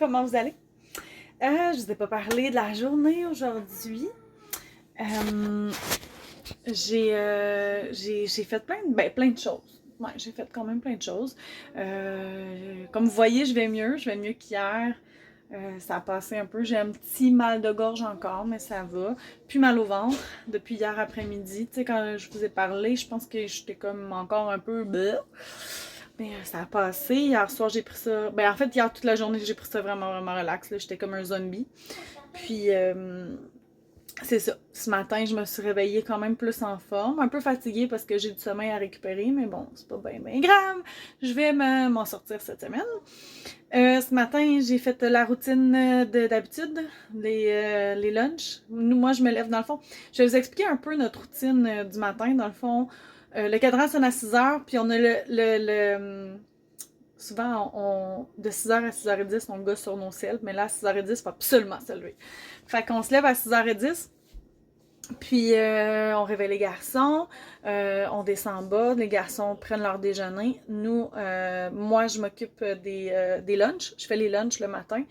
comment vous allez? Je vous ai pas parlé de la journée aujourd'hui. Euh, j'ai fait plein de choses. Ouais, j'ai fait quand même plein de choses. Comme vous voyez, je vais mieux qu'hier. Ça a passé un peu. J'ai un petit mal de gorge encore, mais ça va. Plus mal au ventre depuis hier après-midi. Tu sais, quand je vous ai parlé, je pense que j'étais comme encore un peu bleh. Mais ça a passé. Hier soir, j'ai pris ça. Ben, en fait, hier toute la journée, j'ai pris ça vraiment relax. Là. J'étais comme un zombie. Puis, c'est ça. Ce matin, je me suis réveillée quand même plus en forme. Un peu fatiguée parce que j'ai du sommeil à récupérer, mais bon, c'est pas bien grave. Je vais m'en sortir cette semaine. Ce matin, j'ai fait la routine d'habitude, les lunchs. Moi, je me lève dans le fond. Je vais vous expliquer un peu notre routine du matin. Dans le fond, le cadran sonne à 6 heures, puis on a souvent, de 6 heures à 6h10, on gosse sur nos selles, mais là, à 6h10, il faut absolument se lever. Fait qu'on se lève à 6h10, puis on réveille les garçons, on descend en bas, les garçons prennent leur déjeuner. Moi, je m'occupe des lunchs, je fais les lunchs le matin,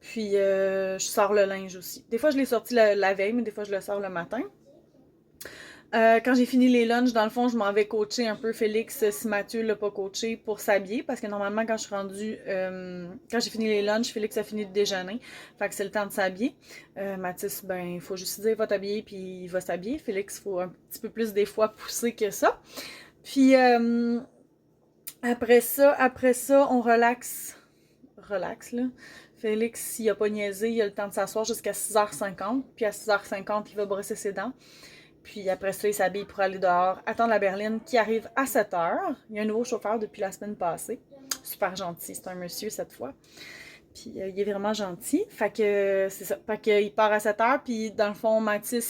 puis je sors le linge aussi. Des fois, je l'ai sorti la veille, mais des fois, je le sors le matin. Quand j'ai fini les lunchs, dans le fond, je m'en vais coacher un peu Félix si Mathieu l'a pas coaché pour s'habiller parce que normalement, quand je suis rendue, quand j'ai fini les lunchs, Félix a fini de déjeuner. Fait que c'est le temps de s'habiller. Mathis, ben, il faut juste dire, va t'habiller puis il va s'habiller. Félix, il faut un petit peu plus des fois pousser que ça. Puis après ça, on relaxe. Relax, là. Félix, s'il a pas niaisé, il a le temps de s'asseoir jusqu'à 6h50. Puis à 6h50, il va brosser ses dents. Puis après ça, il s'habille pour aller dehors, attendre la berline qui arrive à 7h. Il y a un nouveau chauffeur depuis la semaine passée. Super gentil, c'est un monsieur cette fois. Puis il est vraiment gentil. Fait que c'est ça. Fait qu'il part à 7h. Puis dans le fond, Mathieu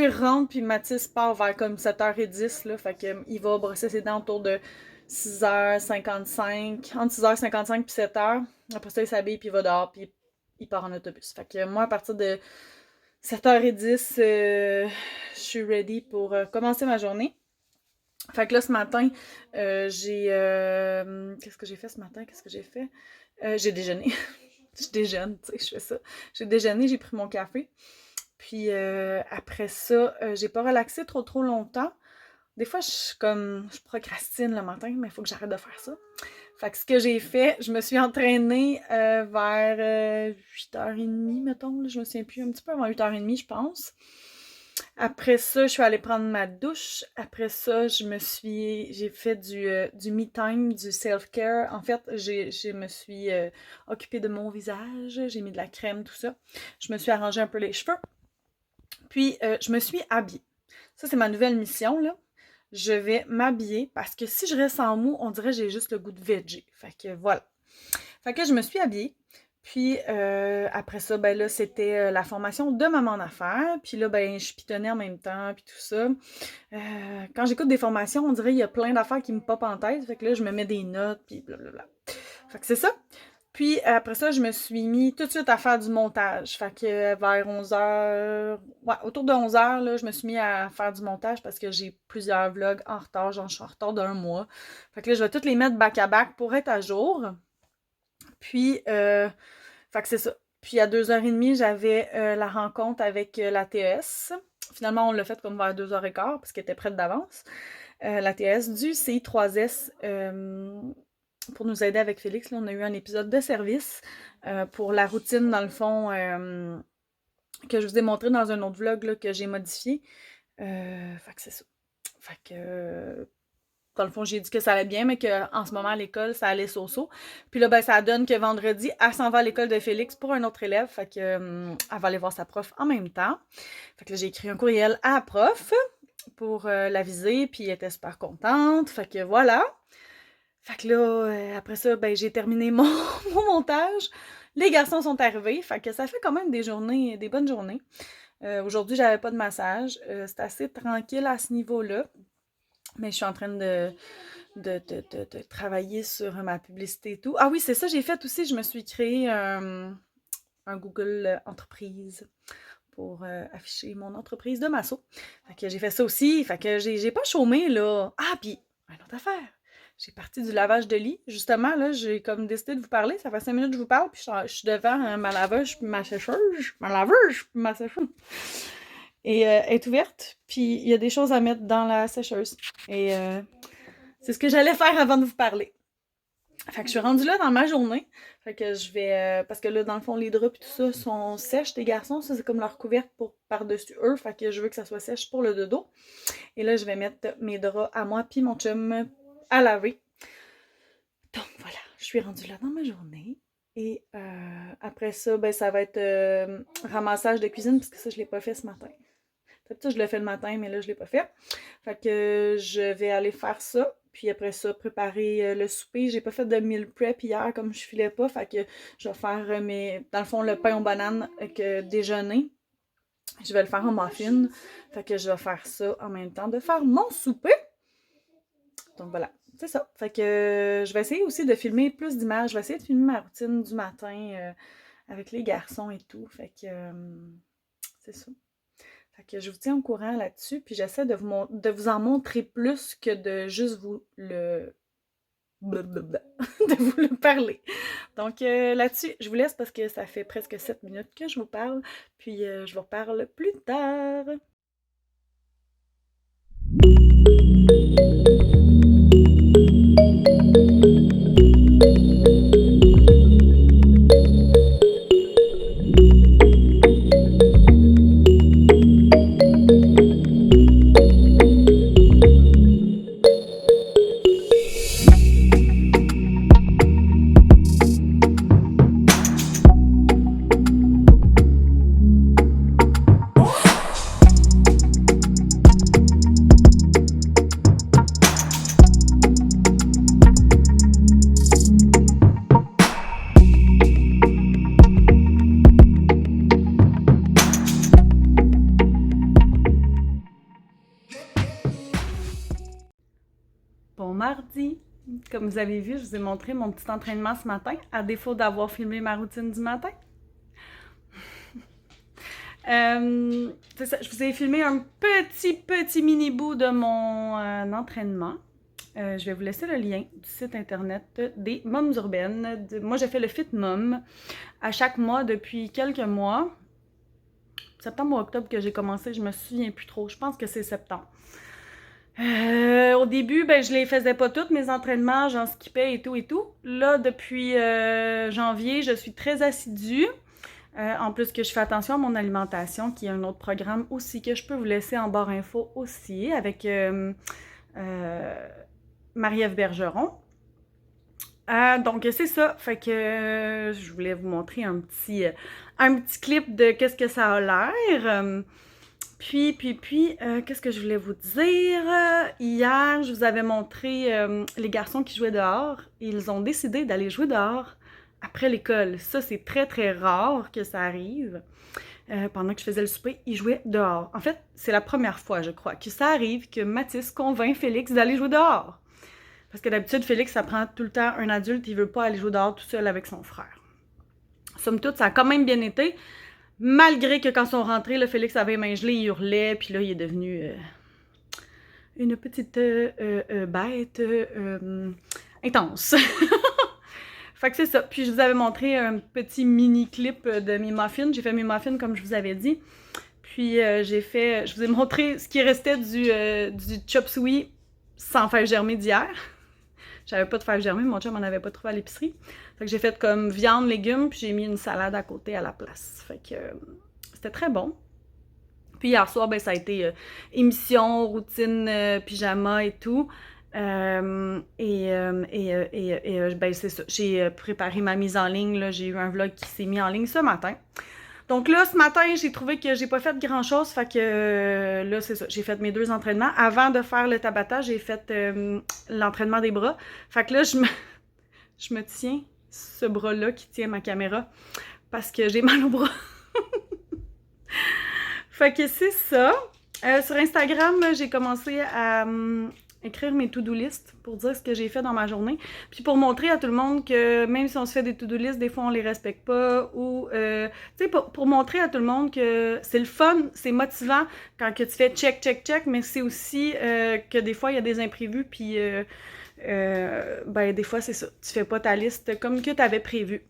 il rentre, puis Mathis part vers comme 7h10. Là, fait qu'il va brosser ses dents autour de 6h55, entre 6h55 puis 7h. Après ça, il s'habille, puis il va dehors, puis il part en autobus. Fait que moi, à partir de 7h10, je suis ready pour commencer ma journée. Fait que là, ce matin, qu'est-ce que j'ai fait ce matin? Qu'est-ce que j'ai fait? J'ai déjeuné. Je déjeune, tu sais, je fais ça. J'ai déjeuné, j'ai pris mon café. Puis après ça, j'ai pas relaxé trop longtemps. Des fois, je procrastine le matin, mais il faut que j'arrête de faire ça. Fait que ce que j'ai fait, je me suis entraînée vers 8h30, mettons. Là, je me souviens plus, un petit peu avant 8h30, je pense. Après ça, je suis allée prendre ma douche. Après ça, j'ai fait du me time, du self-care. En fait, je me suis occupée de mon visage. J'ai mis de la crème, tout ça. Je me suis arrangé un peu les cheveux. Puis, je me suis habillée. Ça, c'est ma nouvelle mission, là. Je vais m'habiller parce que si je reste en mou, on dirait que j'ai juste le goût de veggie. Fait que voilà. Fait que je me suis habillée. Puis après ça, ben là, c'était la formation de maman en affaires. Puis là, ben, je pitonnais en même temps, puis tout ça. Quand j'écoute des formations, on dirait qu'il y a plein d'affaires qui me popent en tête. Fait que là, je me mets des notes, puis blablabla. Fait que c'est ça. Puis après ça, je me suis mis tout de suite à faire du montage. Fait que vers 11h, ouais, autour de 11h, là, je me suis mis à faire du montage parce que j'ai plusieurs vlogs en retard. Genre, je suis en retard d'un mois. Fait que là, je vais toutes les mettre back à back pour être à jour. Puis, fait que c'est ça. Puis à 2h30, j'avais la rencontre avec la TES. Finalement, on l'a fait comme vers 2h15 parce qu'elle était prête d'avance. La TES du CI3S pour nous aider avec Félix. Là, on a eu un épisode de service pour la routine, dans le fond, que je vous ai montré dans un autre vlog là, que j'ai modifié. Fait que c'est ça. Fait que dans le fond, j'ai dit que ça allait bien, mais qu'en ce moment, à l'école, ça allait so-so. Puis là, ben, ça donne que vendredi, elle s'en va à l'école de Félix pour un autre élève. Fait que, elle va aller voir sa prof en même temps. Fait que là, j'ai écrit un courriel à la prof pour l'aviser, puis elle était super contente. Fait que voilà. Fait que là, après ça, ben, j'ai terminé mon montage. Les garçons sont arrivés. Fait que ça fait quand même des bonnes journées. Aujourd'hui, j'avais pas de massage. C'est assez tranquille à ce niveau-là. Mais je suis en train de travailler sur ma publicité et tout. Ah oui, c'est ça, j'ai fait aussi. Je me suis créé un Google Entreprise pour afficher mon entreprise de masso. Fait que j'ai fait ça aussi. Fait que j'ai pas chômé, là. Ah, puis, une autre affaire. J'ai parti du lavage de lit. Justement, là, j'ai comme décidé de vous parler. Ça fait 5 minutes que je vous parle, puis je suis devant ma laveuse puis ma sécheuse. Ma laveuse puis ma sécheuse. Et elle est ouverte, puis il y a des choses à mettre dans la sécheuse. Et c'est ce que j'allais faire avant de vous parler. Fait que je suis rendue là dans ma journée. Fait que je vais... parce que là, dans le fond, les draps et tout ça sont sèches des garçons. Ça, c'est comme leur couverte pour par-dessus eux. Fait que je veux que ça soit sèche pour le dodo. Et là, je vais mettre mes draps à moi puis mon chum à laver. Donc, voilà. Je suis rendue là dans ma journée. Et après ça, ben ça va être ramassage de cuisine parce que ça, je l'ai pas fait ce matin. D'habitude, je le fais le matin, mais là, je l'ai pas fait. Fait que je vais aller faire ça. Puis après ça, préparer le souper. J'ai pas fait de meal prep hier comme je filais pas. Fait que je vais faire dans le fond, le pain aux bananes déjeuner. Je vais le faire en muffin. Fait que je vais faire ça en même temps de faire mon souper. Donc voilà, c'est ça. Fait que je vais essayer aussi de filmer plus d'images. Je vais essayer de filmer ma routine du matin avec les garçons et tout. Fait que c'est ça. Fait que je vous tiens au courant là-dessus, puis j'essaie de vous en montrer plus que de juste vous le... de vous le parler. Donc là-dessus, je vous laisse parce que ça fait presque 7 minutes que je vous parle, puis je vous reparle plus tard. Bon mardi! Comme vous avez vu, je vous ai montré mon petit entraînement ce matin, à défaut d'avoir filmé ma routine du matin. C'est ça, je vous ai filmé un petit mini bout de mon entraînement. Je vais vous laisser le lien du site internet des Moms Urbaines. Moi, j'ai fait le Fit Mom à chaque mois depuis quelques mois. Septembre ou octobre que j'ai commencé, je me souviens plus trop. Je pense que c'est septembre. Au début, ben, je les faisais pas toutes, mes entraînements, j'en skippais et tout et tout. Là, depuis janvier, je suis très assidue. En plus que je fais attention à mon alimentation, qui est un autre programme aussi que je peux vous laisser en barre info aussi, avec Marie-Ève Bergeron. Donc, c'est ça. Fait que je voulais vous montrer un petit clip de qu'est-ce que ça a l'air. Puis, qu'est-ce que je voulais vous dire? Hier, je vous avais montré les garçons qui jouaient dehors. Ils ont décidé d'aller jouer dehors après l'école. Ça, c'est très, très rare que ça arrive. Pendant que je faisais le souper, ils jouaient dehors. En fait, c'est la première fois, je crois, que ça arrive que Mathis convainc Félix d'aller jouer dehors. Parce que d'habitude, Félix, ça prend tout le temps un adulte, il veut pas aller jouer dehors tout seul avec son frère. Somme toute, ça a quand même bien été. Malgré que quand ils sont rentrés, là, Félix avait les mains gelées, il hurlait, puis là, il est devenu une petite bête intense. Fait que c'est ça. Puis je vous avais montré un petit mini-clip de mes muffins. J'ai fait mes muffins comme je vous avais dit. Puis je vous ai montré ce qui restait du chop suey sans fèves germées d'hier. J'avais pas de fèves germées, mon chum m'en avait pas trouvé à l'épicerie. Fait que j'ai fait comme viande, légumes, puis j'ai mis une salade à côté à la place. Fait que c'était très bon. Puis hier soir, ben ça a été émission, routine, pyjama et tout. Ben c'est ça. J'ai préparé ma mise en ligne. Là. J'ai eu un vlog qui s'est mis en ligne ce matin. Donc là, ce matin, j'ai trouvé que j'ai pas fait grand-chose. Fait que là, c'est ça. J'ai fait mes 2 entraînements. Avant de faire le Tabata, j'ai fait l'entraînement des bras. Fait que là, je me tiens ce bras-là qui tient ma caméra parce que j'ai mal au bras. Fait que c'est ça. Sur Instagram, j'ai commencé à écrire mes to-do list pour dire ce que j'ai fait dans ma journée. Puis pour montrer à tout le monde que même si on se fait des to-do list, des fois on les respecte pas. Ou, tu sais, pour montrer à tout le monde que c'est le fun, c'est motivant quand que tu fais check, mais c'est aussi que des fois il y a des imprévus. Puis ben des fois, c'est ça. Tu fais pas ta liste comme que tu avais prévu.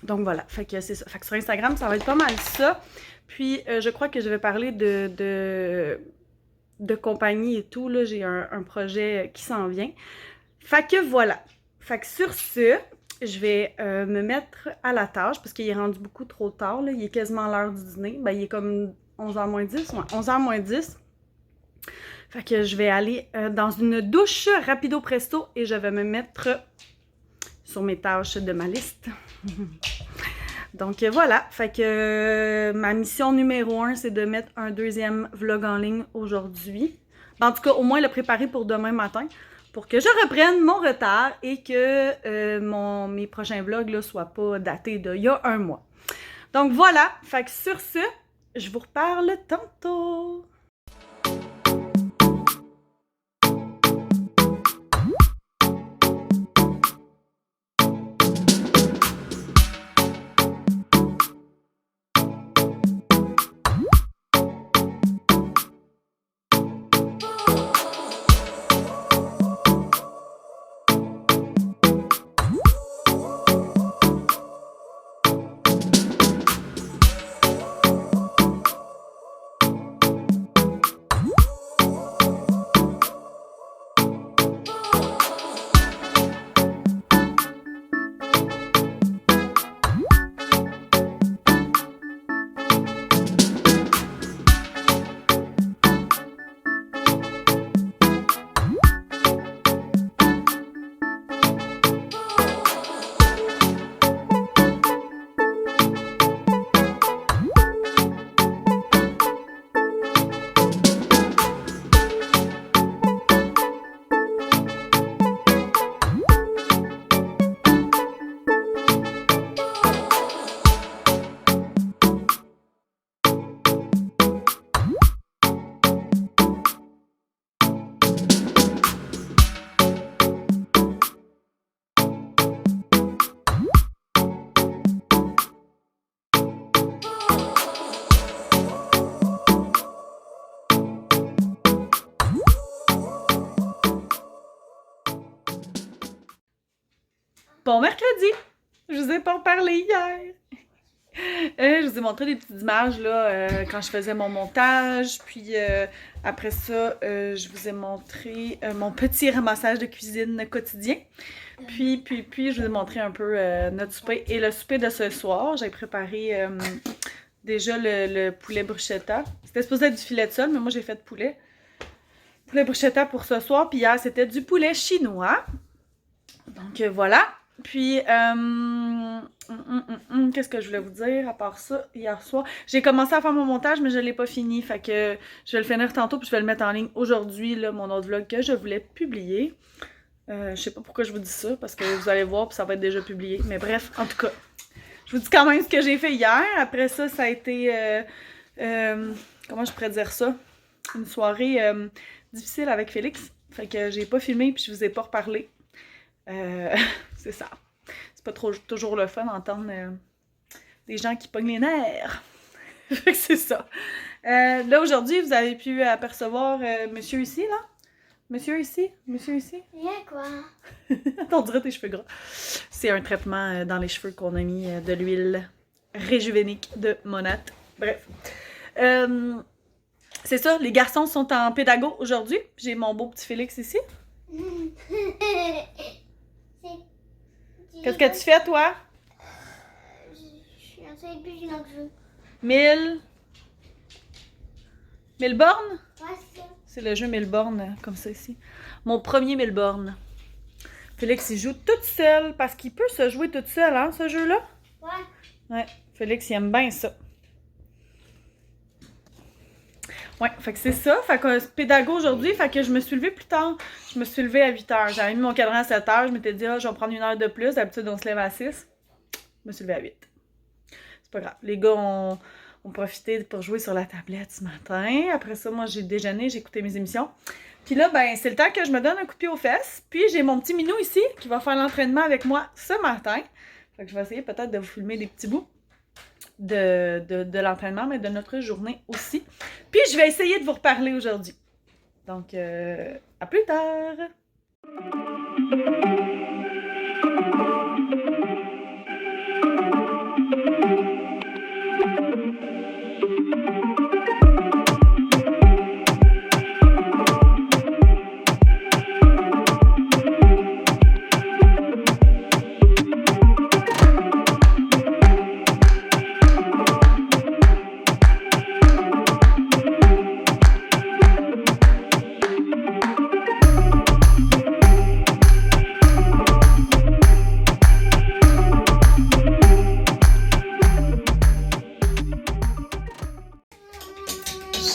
Donc voilà, fait que c'est ça. Fait que sur Instagram, ça va être pas mal ça. Puis je crois que je vais parler de compagnie et tout. Là, j'ai un projet qui s'en vient. Fait que voilà. Fait que sur ce, je vais me mettre à la tâche parce qu'il est rendu beaucoup trop tard. Là. Il est quasiment l'heure du dîner. Ben, il est comme 11h moins 10. Ouais, 11h moins 10. Fait que je vais aller dans une douche rapido presto et je vais me mettre sur mes tâches de ma liste. Donc voilà, fait que ma mission numéro 1, c'est de mettre un deuxième vlog en ligne aujourd'hui. En tout cas, au moins le préparer pour demain matin, pour que je reprenne mon retard et que mes prochains vlogs ne soient pas datés d'il y a un mois. Donc voilà, fait que sur ce, je vous reparle tantôt. Bon mercredi! Je vous ai pas parlé hier! Je vous ai montré des petites images là, quand je faisais mon montage, puis après ça, je vous ai montré mon petit ramassage de cuisine quotidien. Puis je vous ai montré un peu notre souper et le souper de ce soir. J'ai préparé déjà le poulet bruschetta. C'était supposé être du filet de sol, mais moi j'ai fait de poulet. Poulet bruschetta pour ce soir, puis hier c'était du poulet chinois. Donc voilà. Puis, qu'est-ce que je voulais vous dire à part ça, hier soir? J'ai commencé à faire mon montage, mais je ne l'ai pas fini. Fait que je vais le finir tantôt, puis je vais le mettre en ligne aujourd'hui, là, mon autre vlog que je voulais publier. Je sais pas pourquoi je vous dis ça, parce que vous allez voir, puis ça va être déjà publié. Mais bref, en tout cas, je vous dis quand même ce que j'ai fait hier. Après ça, ça a été, comment je pourrais dire ça? Une soirée difficile avec Félix. Fait que j'ai pas filmé, puis je vous ai pas reparlé. C'est ça. C'est pas toujours le fun d'entendre des gens qui pognent les nerfs. Fait que c'est ça. Là, aujourd'hui, vous avez pu apercevoir monsieur ici, là. Monsieur ici. Monsieur ici. Rien quoi. On dirait tes cheveux gras. C'est un traitement dans les cheveux qu'on a mis de l'huile réjuvénique de Monat. Bref. C'est ça, les garçons sont en pédago aujourd'hui. J'ai mon beau petit Félix ici. Qu'est-ce que tu fais, toi? Je suis un seul plus donc je... 1000 bornes? Ouais, c'est ça. C'est le jeu 1000 bornes, comme ça ici. Mon premier 1000 bornes. Félix, il joue toute seule, parce qu'il peut se jouer toute seule, hein, ce jeu-là? Ouais. Ouais, Félix, il aime bien ça. Ouais, fait que c'est ça. Fait que pédago aujourd'hui, fait que je me suis levée plus tard. Je me suis levée à 8h. J'avais mis mon cadran à 7h. Je m'étais dit, je vais prendre une heure de plus. D'habitude, on se lève à 6. Je me suis levée à 8. C'est pas grave. Les gars ont profité pour jouer sur la tablette ce matin. Après ça, moi, j'ai déjeuné, j'ai écouté mes émissions. Puis là, ben, c'est le temps que je me donne un coup de pied aux fesses. Puis j'ai mon petit minou ici qui va faire l'entraînement avec moi ce matin. Fait que je vais essayer peut-être de vous filmer des petits bouts de l'entraînement, mais de notre journée aussi. Puis je vais essayer de vous reparler aujourd'hui. Donc, à plus tard!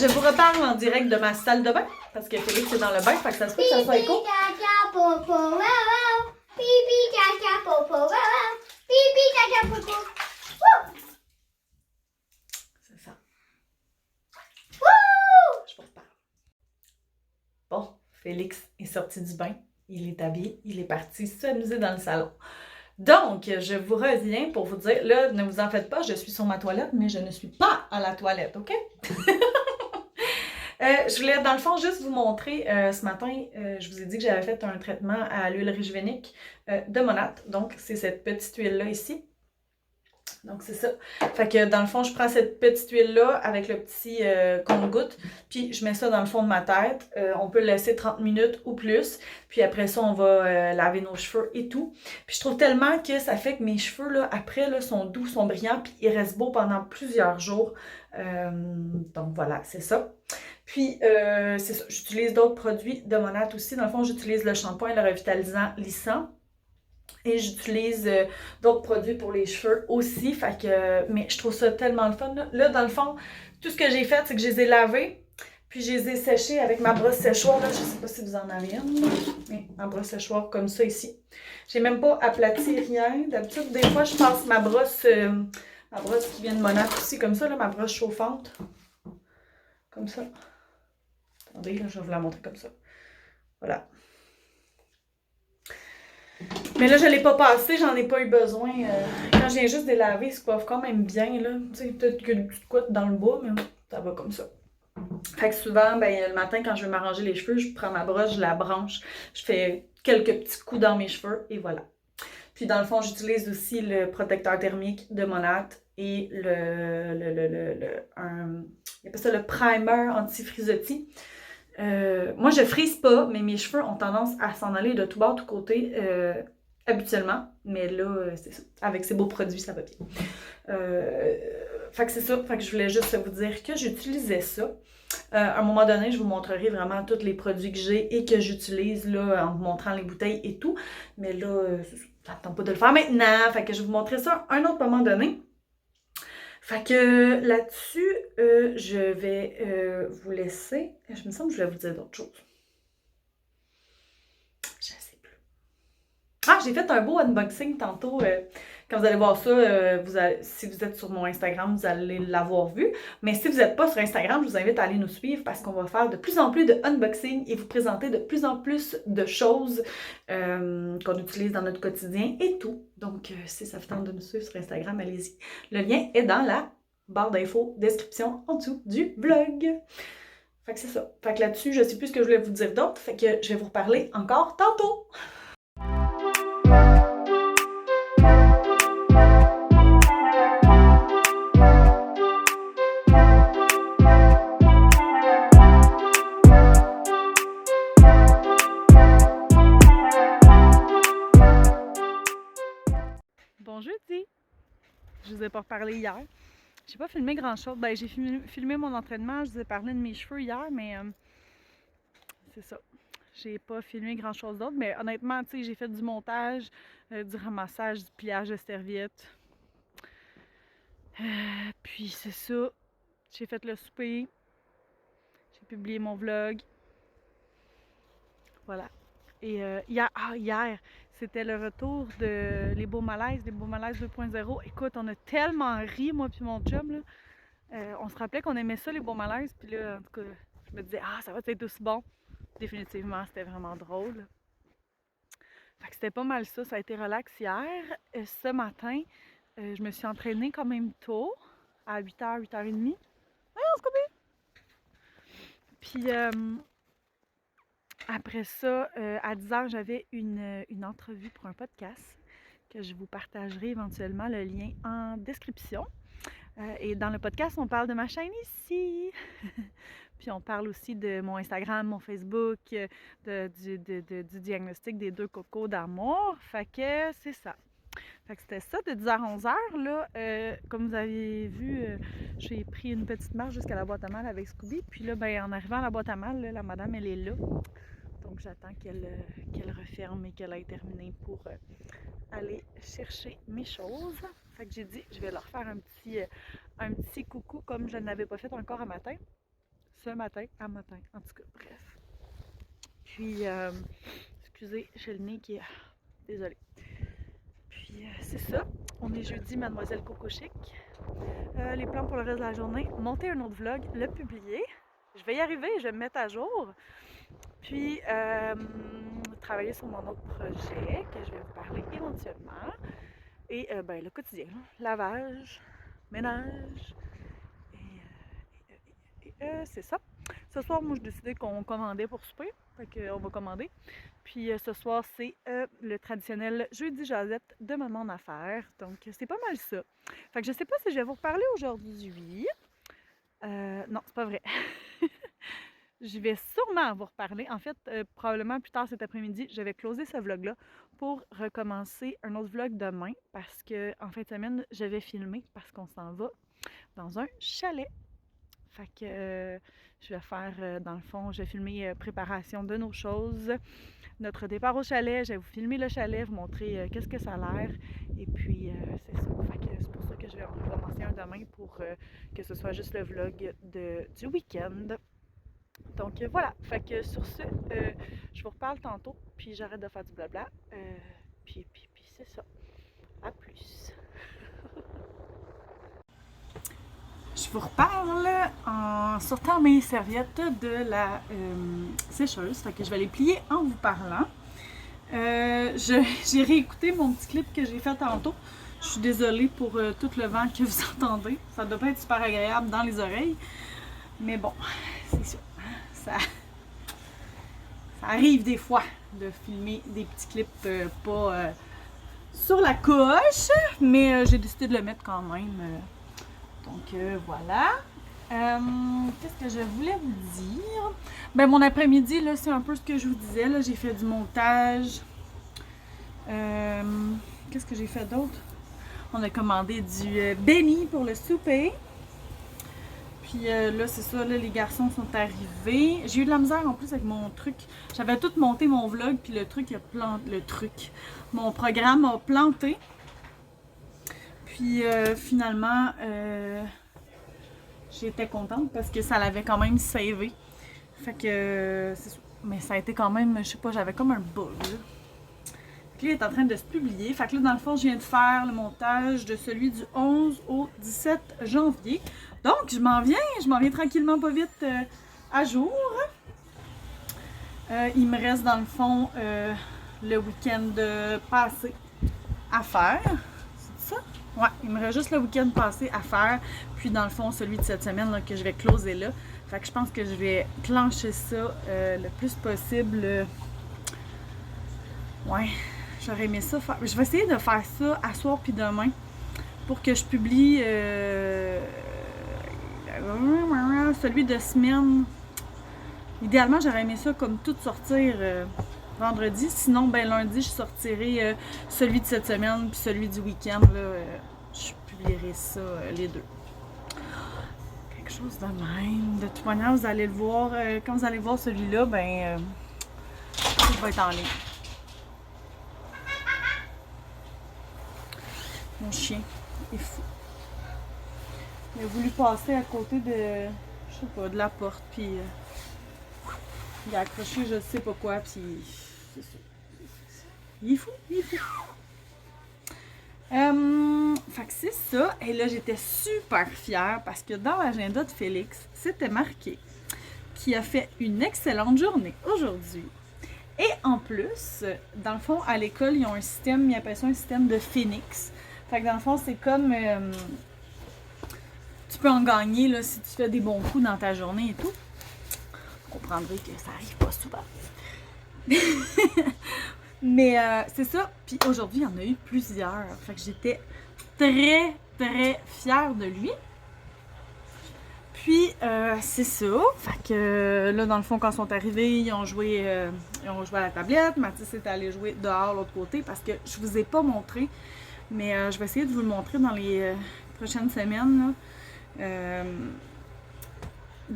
Je vous reparle en direct de ma salle de bain, parce que Félix est dans le bain, fait que ça se peut que ça soit écho. Caca, popo, wow, wow. Pipi, caca, popo, wow, wow. Pipi, caca, popo. Wouh! C'est ça. Wouh! Je vous reparle. Bon, Félix est sorti du bain, il est habillé, il est parti s'amuser dans le salon. Donc, je vous reviens pour vous dire, là, ne vous en faites pas, je suis sur ma toilette, mais je ne suis pas à la toilette, OK? Je voulais, dans le fond, juste vous montrer, ce matin, je vous ai dit que j'avais fait un traitement à l'huile rigivenique de Monat. Donc, c'est cette petite huile-là ici. Donc, c'est ça. Fait que, dans le fond, je prends cette petite huile-là avec le petit compte-gouttes, puis je mets ça dans le fond de ma tête. On peut le laisser 30 minutes ou plus. Puis après ça, on va laver nos cheveux et tout. Puis je trouve tellement que ça fait que mes cheveux, là, après, là, sont doux, sont brillants, puis ils restent beaux pendant plusieurs jours. Donc, voilà, c'est ça. Puis, c'est ça, j'utilise d'autres produits de Monat aussi. Dans le fond, j'utilise le shampoing, le revitalisant lissant. Et j'utilise d'autres produits pour les cheveux aussi. Fait que, mais je trouve ça tellement le fun. Là, dans le fond, tout ce que j'ai fait, c'est que je les ai lavés. Puis, je les ai séchés avec ma brosse séchoir. Là, je sais pas si vous en avez une. Mais ma brosse séchoir comme ça ici. J'ai même pas aplati rien. D'habitude, des fois, je passe ma brosse qui vient de Monat aussi, comme ça, là, ma brosse chauffante. Comme ça. Attendez, là, je vais vous la montrer comme ça. Voilà. Mais là, je ne l'ai pas passé, j'en ai pas eu besoin. Quand je viens juste de les laver, ils se coiffent quand même bien, là. Tu sais, peut-être que une petite couette dans le bas, mais ça va comme ça. Fait que souvent, ben, le matin, quand je veux m'arranger les cheveux, je prends ma brosse, je la branche, je fais quelques petits coups dans mes cheveux, et voilà. Puis dans le fond, j'utilise aussi le protecteur thermique de Monat et il appelle ça le primer anti-frisottis. Moi, je frise pas, mais mes cheveux ont tendance à s'en aller de tout bord, de tout côté, habituellement. Mais là, c'est ça. Avec ces beaux produits, ça va bien. Fait que c'est ça. Fait que je voulais juste vous dire que j'utilisais ça. À un moment donné, je vous montrerai vraiment tous les produits que j'ai et que j'utilise là, en vous montrant les bouteilles et tout. Mais là, ça ne tente pas de le faire maintenant. Fait que je vais vous montrer ça à un autre moment donné. Fait que là-dessus, je vais vous laisser. Je me semble que je vais vous dire d'autres choses. Je ne sais plus. Ah, j'ai fait un beau unboxing tantôt. Quand vous allez voir ça, si vous êtes sur mon Instagram, vous allez l'avoir vu. Mais si vous n'êtes pas sur Instagram, je vous invite à aller nous suivre parce qu'on va faire de plus en plus de unboxing et vous présenter de plus en plus de choses qu'on utilise dans notre quotidien et tout. Donc, si ça vous tente de nous suivre sur Instagram, allez-y. Le lien est dans la barre d'infos, description en dessous du vlog. Fait que c'est ça. Fait que là-dessus, je sais plus ce que je voulais vous dire d'autre. Fait que je vais vous reparler encore tantôt. Bon jeudi! Je vous ai pas reparlé hier. J'ai pas filmé grand-chose. Ben, j'ai filmé mon entraînement. Je vous ai parlé de mes cheveux hier, mais c'est ça. J'ai pas filmé grand-chose d'autre. Mais honnêtement, tu sais, j'ai fait du montage, du ramassage, du pliage de serviettes. Puis c'est ça. J'ai fait le souper. J'ai publié mon vlog. Voilà. Et hier, c'était le retour de les Beaux Malaises 2.0. Écoute, on a tellement ri, moi puis mon chum, là. On se rappelait qu'on aimait ça, les Beaux Malaises. Puis là, en tout cas, je me disais, ah, ça va être aussi bon. Définitivement, c'était vraiment drôle. Fait que c'était pas mal ça. Ça a été relax hier. Ce matin, je me suis entraînée quand même tôt, à 8h, 8h30. Ouais, on se copie! Puis, Après ça, à 10h, j'avais une entrevue pour un podcast que je vous partagerai éventuellement le lien en description. Et dans le podcast, on parle de ma chaîne ici. Puis on parle aussi de mon Instagram, mon Facebook, du diagnostic des 2 cocos d'amour. Fait que c'est ça. Fait que c'était ça de 10h à 11h. Là, comme vous avez vu, j'ai pris une petite marche jusqu'à la boîte à mal avec Scooby. Puis là, ben, en arrivant à la boîte à mal, là, la madame, elle est là. Donc j'attends qu'elle referme et qu'elle ait terminé pour aller chercher mes choses. Fait que j'ai dit, je vais leur faire un petit coucou comme je ne l'avais pas fait encore à matin. Ce matin, à matin. En tout cas, bref. Puis, excusez, j'ai le nez qui est... Désolée. Puis, c'est ça. On est jeudi, Mademoiselle Coco Chic. Les plans pour le reste de la journée. Monter un autre vlog, le publier. Je vais y arriver, je vais me mettre à jour. Puis, travailler sur mon autre projet que je vais vous parler éventuellement. Et ben, le quotidien, là. Lavage, ménage. Et c'est ça. Ce soir, moi, j'ai décidé qu'on commandait pour souper. Fait qu'on va commander. Puis ce soir, c'est le traditionnel jeudi jasette de Maman en affaires. Donc, c'est pas mal ça. Fait que je sais pas si je vais vous reparler aujourd'hui. Non, c'est pas vrai. Je vais sûrement vous reparler. En fait, probablement plus tard cet après-midi, je vais closer ce vlog-là pour recommencer un autre vlog demain parce que en fin de semaine, je vais filmer parce qu'on s'en va dans un chalet. Fait que je vais faire, dans le fond, je vais filmer préparation de nos choses, notre départ au chalet, je vais vous filmer le chalet, vous montrer qu'est-ce que ça a l'air. Et puis, c'est ça. Fait que c'est pour ça que je vais en recommencer un demain pour que ce soit juste le vlog du week-end. Donc voilà, fait que sur ce, je vous reparle tantôt, puis j'arrête de faire du blabla. Puis c'est ça. À plus. Je vous reparle en sortant mes serviettes de la sécheuse. Fait que je vais les plier en vous parlant. J'ai réécouté mon petit clip que j'ai fait tantôt. Je suis désolée pour tout le vent que vous entendez. Ça doit pas être super agréable dans les oreilles. Mais bon, c'est sûr. Ça arrive des fois de filmer des petits clips pas sur la coche. Mais j'ai décidé de le mettre quand même. Donc voilà. Qu'est-ce que je voulais vous dire? Ben mon après-midi, là, c'est un peu ce que je vous disais. Là, j'ai fait du montage. Qu'est-ce que j'ai fait d'autre? On a commandé du béni pour le souper. Puis là, c'est ça, là, les garçons sont arrivés. J'ai eu de la misère en plus avec mon truc. J'avais tout monté mon vlog, puis le truc a planté. Mon programme a planté. Puis finalement, j'étais contente parce que ça l'avait quand même savé. Fait que c'est ça. Mais ça a été quand même, je sais pas, j'avais comme un bug. Là. Fait que là, il est en train de se publier. Fait que là, dans le fond, je viens de faire le montage de celui du 11 au 17 janvier. Donc, je m'en viens tranquillement pas vite à jour. Il me reste dans le fond le week-end passé à faire. C'est ça? Ouais, il me reste juste le week-end passé à faire. Puis dans le fond, celui de cette semaine là, que je vais closer là. Fait que je pense que je vais clencher ça le plus possible. Ouais, j'aurais aimé ça faire. Je vais essayer de faire ça à soir puis demain pour que je publie celui de semaine. Idéalement, j'aurais aimé ça comme tout sortir vendredi. Sinon, ben lundi, je sortirai celui de cette semaine puis celui du week-end. Je publierai ça, les deux. Quelque chose de même. De toute manière, vous allez le voir. Quand vous allez voir celui-là, ben tout va être en ligne. Mon chien est fou. Il a voulu passer à côté de, je sais pas, de la porte, puis il a accroché je sais pas quoi, puis c'est ça. Il est fou, il est fou. Fait que c'est ça. Et là, j'étais super fière parce que dans l'agenda de Félix, c'était marqué qu'il a fait une excellente journée aujourd'hui. Et en plus, dans le fond, à l'école, ils ont un système, ils appellent ça un système de Phoenix. Fait que dans le fond, c'est comme... tu peux en gagner là, si tu fais des bons coups dans ta journée et tout. Vous comprendrez que ça arrive pas souvent. Mais c'est ça. Puis aujourd'hui, il y en a eu plusieurs. Fait que j'étais très, très fière de lui. Puis, c'est ça. Fait que là, dans le fond, quand ils sont arrivés, ils ont joué à la tablette. Mathis est allé jouer dehors, l'autre côté, parce que je vous ai pas montré. Mais je vais essayer de vous le montrer dans les prochaines semaines. Dans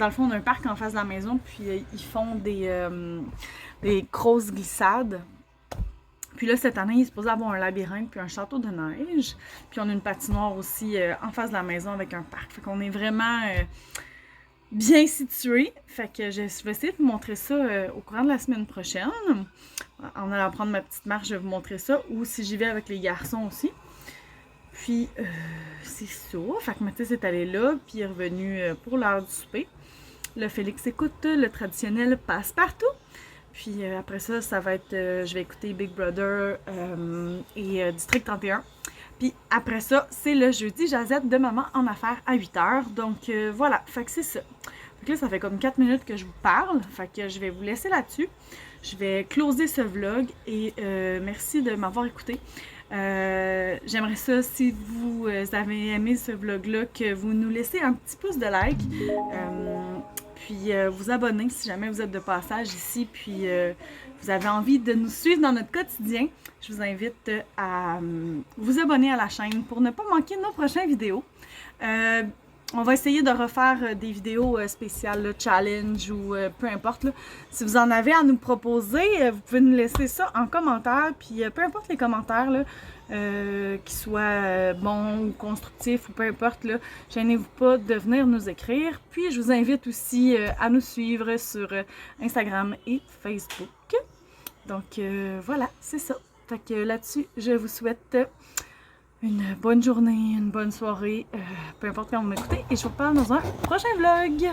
le fond, on a un parc en face de la maison, puis ils font des grosses glissades. Puis là, cette année, il est supposé avoir un labyrinthe puis un château de neige. Puis on a une patinoire aussi en face de la maison avec un parc. Fait qu'on est vraiment bien situé. Fait que je vais essayer de vous montrer ça au courant de la semaine prochaine. En allant prendre ma petite marche, je vais vous montrer ça. Ou si j'y vais avec les garçons aussi. Puis, c'est ça. Fait que Mathis est allé là, puis il est revenu pour l'heure du souper. Là, Félix écoute le traditionnel passe-partout. Puis après ça, ça va être... je vais écouter Big Brother et District 31. Puis après ça, c'est le jeudi Jazette de maman en affaires à 8h. Donc voilà, fait que c'est ça. Fait que là, ça fait comme 4 minutes que je vous parle. Fait que je vais vous laisser là-dessus. Je vais closer ce vlog et merci de m'avoir écouté. J'aimerais ça, si vous avez aimé ce vlog-là, que vous nous laissez un petit pouce de like. Puis vous abonner si jamais vous êtes de passage ici, puis vous avez envie de nous suivre dans notre quotidien. Je vous invite à vous abonner à la chaîne pour ne pas manquer nos prochaines vidéos. On va essayer de refaire des vidéos spéciales, là, challenge ou peu importe. Là. Si vous en avez à nous proposer, vous pouvez nous laisser ça en commentaire. Puis peu importe les commentaires, là, qu'ils soient bons ou constructifs ou peu importe, là, gênez-vous pas de venir nous écrire. Puis je vous invite aussi à nous suivre sur Instagram et Facebook. Donc voilà, c'est ça. Fait que là-dessus, je vous souhaite une bonne journée, une bonne soirée, peu importe quand vous m'écoutez, et je vous reparle dans un prochain vlog.